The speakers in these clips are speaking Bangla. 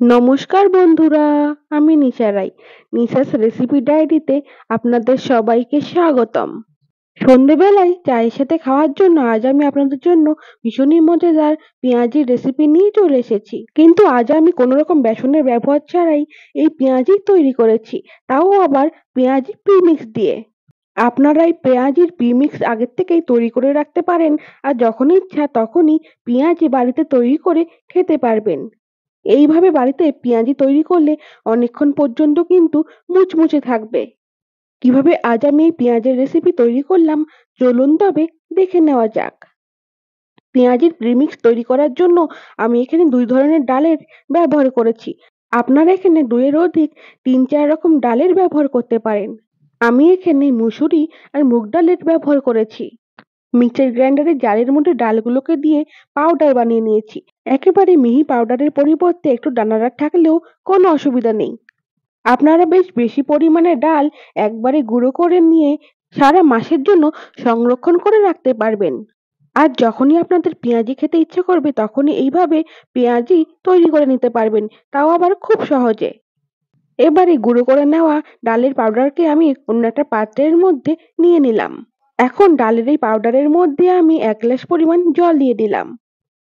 নমস্কার বন্ধুরা, আমি নিশা রাই। নিশাস রেসিপি ডায়েরিতে আপনাদের সবাইকে স্বাগতম। সন্ধেবেলায় চায়ের সাথে খাওয়ার জন্য আজ আমি আপনাদের জন্য ভীষণই মজাদার পেঁয়াজির রেসিপি নিয়ে চলে এসেছি। কিন্তু আজ আমি কোনো রকম বেসনের ব্যবহার ছাড়াই এই পেঁয়াজি তৈরি করেছি, তাও আবার পেঁয়াজি প্রিমিক্স দিয়ে। আপনারা এই পেঁয়াজির প্রিমিক্স আগের থেকেই তৈরি করে রাখতে পারেন, আর যখন ইচ্ছা তখনই পেঁয়াজি বাড়িতে তৈরি করে খেতে পারবেন। এইভাবে বাড়িতে পেঁয়াজি তৈরি করলে অনেকক্ষণ পর্যন্ত কিন্তু মুচমুচে থাকবে। কিভাবে আজ আমি এই পেঁয়াজের রেসিপি তৈরি করলাম, চলুন তবে দেখে নেওয়া যাক। পেঁয়াজের প্রিমিক্স তৈরি করার জন্য আমি এখানে 2 ধরনের ডালের ব্যবহার করেছি। আপনারা এখানে 2 এর অধিক 3-4 রকম ডালের ব্যবহার করতে পারেন। আমি এখানে মুসুরি আর মুগ ডালের ব্যবহার করেছি। মিক্সার গ্রাইন্ডারে জারের মধ্যে ডালগুলোকে দিয়ে পাউডার বানিয়ে নিয়েছি। একেবারে মিহি পাউডারের পরিবর্তে একটু দানাদার থাকলেও কোনো অসুবিধা নেই। আপনারা বেশ বেশি পরিমাণে ডাল একবারে গুঁড়ো করে নিয়ে সারা মাসের জন্য সংরক্ষণ করে রাখতে পারবেন। আর যখনই আপনাদের পেঁয়াজি খেতে ইচ্ছে করবে তখনই এইভাবে পেঁয়াজি তৈরি করে নিতে পারবেন, তাও আবার খুব সহজে। এবারে গুঁড়ো করে নেওয়া ডালের পাউডারকে আমি অন্য একটা পাত্রের মধ্যে নিয়ে নিলাম। এখন ডালের এই পাউডারের মধ্যে আমি 1 গ্লাস পরিমাণ জল দিয়ে দিলাম।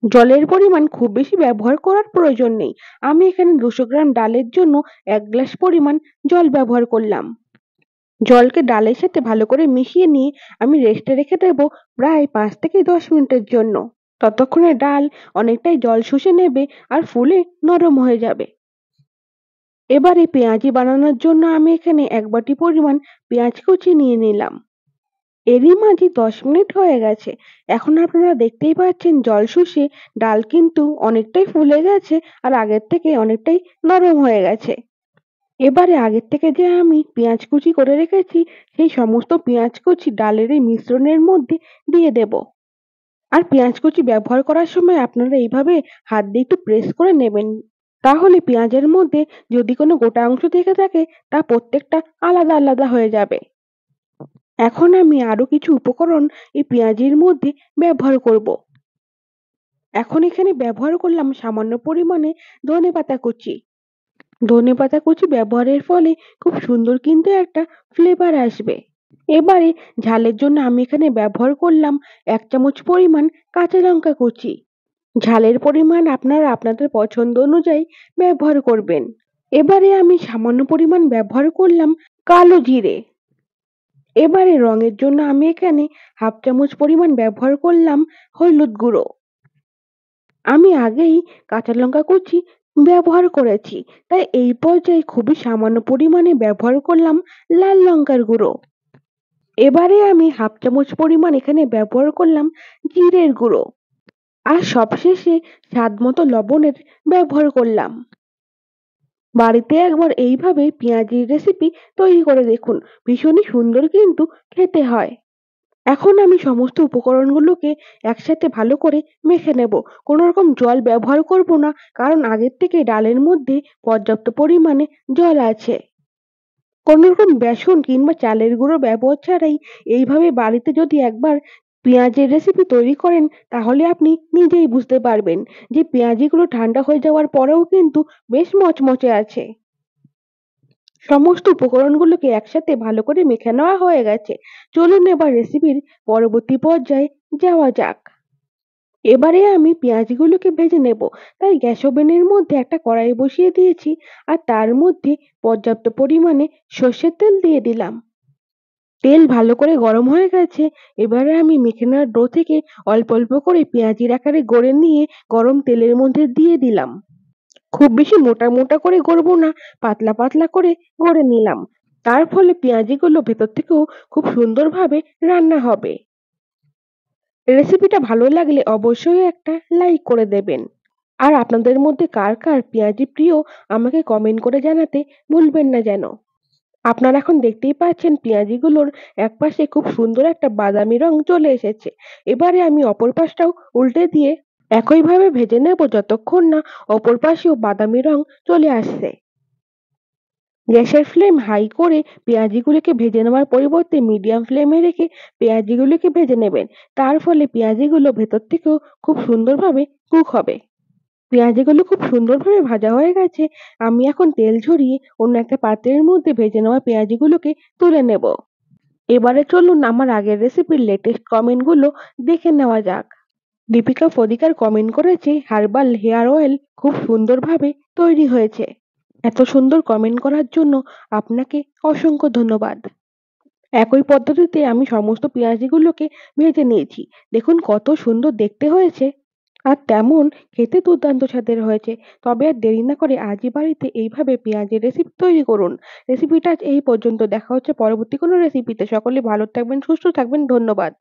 জলের পরিমাণ খুব বেশি ব্যবহার করার প্রয়োজন নেই। আমি এখানে 200 গ্রাম ডালের জন্য 1 গ্লাস পরিমাণ জল ব্যবহার করলাম। জলকে ডালের সাথে ভালো করে মিশিয়ে নিয়ে আমি রেস্টে রেখে দেবো প্রায় 5 থেকে 10 মিনিটের জন্য। ততক্ষণে ডাল অনেকটাই জল শুষে নেবে আর ফুলে নরম হয়ে যাবে। এবারে পেঁয়াজি বানানোর জন্য আমি এখানে 1 বাটি পরিমাণ পেঁয়াজ কুচি নিয়ে নিলাম। এরই মাঝে 10 মিনিট হয়ে গেছে। এখন আপনারা দেখতেই পাচ্ছেন জল শুষে ডাল কিন্তু অনেকটাই ফুলে গেছে আর আগের থেকে অনেকটাই নরম হয়ে গেছে। এবারে আগের থেকে যে আমি পেঁয়াজ কুচি করে রেখেছি সেই সমস্ত পেঁয়াজ কুচি ডালের এই মিশ্রণের মধ্যে দিয়ে দেব। আর পেঁয়াজ কুচি ব্যবহার করার সময় আপনারা এইভাবে হাত দিয়ে একটু প্রেস করে নেবেন। তাহলে পেঁয়াজের মধ্যে যদি কোনো গোটা অংশ থেকে থাকে তা প্রত্যেকটা আলাদা আলাদা হয়ে যাবে। এখন আমি আরো কিছু উপকরণ এই পেঁয়াজির মধ্যে ব্যবহার করব। এখন এখানে ব্যবহার করলাম সামান্য পরিমাণে ধনেপাতা কুচি। ধনেপাতা কুচি ব্যবহারের ফলে খুব সুন্দর কিন্তু একটা ফ্লেভার আসবে। এবারে ঝালের জন্য আমি এখানে ব্যবহার করলাম 1 চামচ পরিমাণ কাঁচা লঙ্কা কুচি। ঝালের পরিমাণ আপনারা আপনাদের পছন্দ অনুযায়ী ব্যবহার করবেন। এবারে আমি সামান্য পরিমাণ ব্যবহার করলাম কালো জিরে। এবারে রঙের জন্য আমি এখানে 1/2 চামচ পরিমাণ ব্যবহার করলাম হলুদ গুঁড়ো। আমি আগেই কাঁচা লঙ্কা কুচি ব্যবহার করেছি, তাই এই পর্যায়ে খুবই সামান্য পরিমাণে ব্যবহার করলাম লাল লঙ্কার গুঁড়ো। এবারে আমি 1/2 চামচ পরিমাণ এখানে ব্যবহার করলাম জিরের গুঁড়ো। আর সবশেষে স্বাদ মতো লবণের ব্যবহার করলাম। বাড়িতে একবার এইভাবে পেঁয়াজির রেসিপি তৈরি করে দেখুন, ভীষণই সুন্দর কিন্তু খেতে হয়। এখন আমি সমস্ত উপকরণগুলোকে একসাথে ভালো করে মেখে নেব। কোনো রকম জল ব্যবহার করব না, কারণ আগের থেকে ডালের মধ্যে পর্যাপ্ত পরিমাণে জল আছে। কোনো রকম বেসন কিংবা চালের গুঁড়ো ব্যবহার ছাড়াই এইভাবে বাড়িতে যদি একবার পেঁয়াজের রেসিপি তৈরি করেন তাহলে আপনি নিজেই বুঝতে পারবেন যে পেঁয়াজিগুলো ঠান্ডা হয়ে যাওয়ার পরেও কিন্তু বেশ মচমচে আছে। সমস্ত উপকরণগুলোকে একসাথে ভালো করে মেখে নেওয়া হয়ে গেছে। চলুন এবার রেসিপির পরবর্তী পর্যায়ে যাওয়া যাক। এবারে আমি পেঁয়াজগুলোকে ভেজে নেব, তাই গ্যাস ওভেনের মধ্যে একটা কড়াই বসিয়ে দিয়েছি আর তার মধ্যে পর্যাপ্ত পরিমাণে সর্ষের তেল দিয়ে দিলাম। তেল ভালো করে গরম হয়ে গেছে। এবারে আমি মেখে নেওয়া ডো থেকে অল্প অল্প করে পেঁয়াজির আকারে গড়ে নিয়ে গরম তেলের মধ্যে দিয়ে দিলাম। খুব বেশি মোটা মোটা করে গড়বো না, পাতলা পাতলা করে গড়ে নিলাম। তার ফলে পেঁয়াজিগুলো ভেতর থেকেও খুব সুন্দরভাবে রান্না হবে। রেসিপিটা ভালো লাগলে অবশ্যই একটা লাইক করে দেবেন। আর আপনাদের মধ্যে কার কার পেঁয়াজি প্রিয় আমাকে কমেন্ট করে জানাতে ভুলবেন না যেন। আপনারা এখন দেখতেই পাচ্ছেন পেঁয়াজিগুলোর একপাশে খুব সুন্দর একটা বাদামি রং চলে এসেছে। এবারে আমি অপর পাশটাও উল্টে দিয়ে একইভাবে ভেজে নেব যতক্ষণ না অপর পাশেও বাদামি রং চলে আসছে। গ্যাসের ফ্লেম হাই করে পেঁয়াজিগুলোকে ভেজে নেওয়ার পরিবর্তে মিডিয়াম ফ্লেমে রেখে পেঁয়াজিগুলোকে ভেজে নেবেন। তার ফলে পেঁয়াজিগুলো ভেতর থেকেও খুব সুন্দরভাবে কুক হবে। পেঁয়াজিগুলো খুব সুন্দরভাবে ভাজা হয়ে গেছে। আমি এখন তেল ঝরিয়ে অন্য একটা পাত্রের মধ্যে ভেজে নেওয়া পেঁয়াজিগুলোকে তুলে নেব। এবারে চলুন আমার আগের রেসিপির লেটেস্ট কমেন্টগুলো দেখে নেওয়া যাক। দীপিকা ফদিকার কমেন্ট করেছে, হার্বাল হেয়ার অয়েল খুব সুন্দরভাবে তৈরি হয়েছে। এত সুন্দর কমেন্ট করার জন্য আপনাকে অসংখ্য ধন্যবাদ। একই পদ্ধতিতে আমি সমস্ত পেঁয়াজিগুলোকে ভেজে নিয়েছি। দেখুন কত সুন্দর দেখতে হয়েছে, আর তেমন খেতে দুর্দান্ত স্বাদের হয়েছে। তবে আর দেরি না করে আজই বাড়িতে এইভাবে পেঁয়াজের রেসিপি তৈরি করুন। রেসিপিটা আজ এই পর্যন্ত। দেখা হচ্ছে পরবর্তী কোনো রেসিপিতে। সকলে ভালো থাকবেন, সুস্থ থাকবেন। ধন্যবাদ।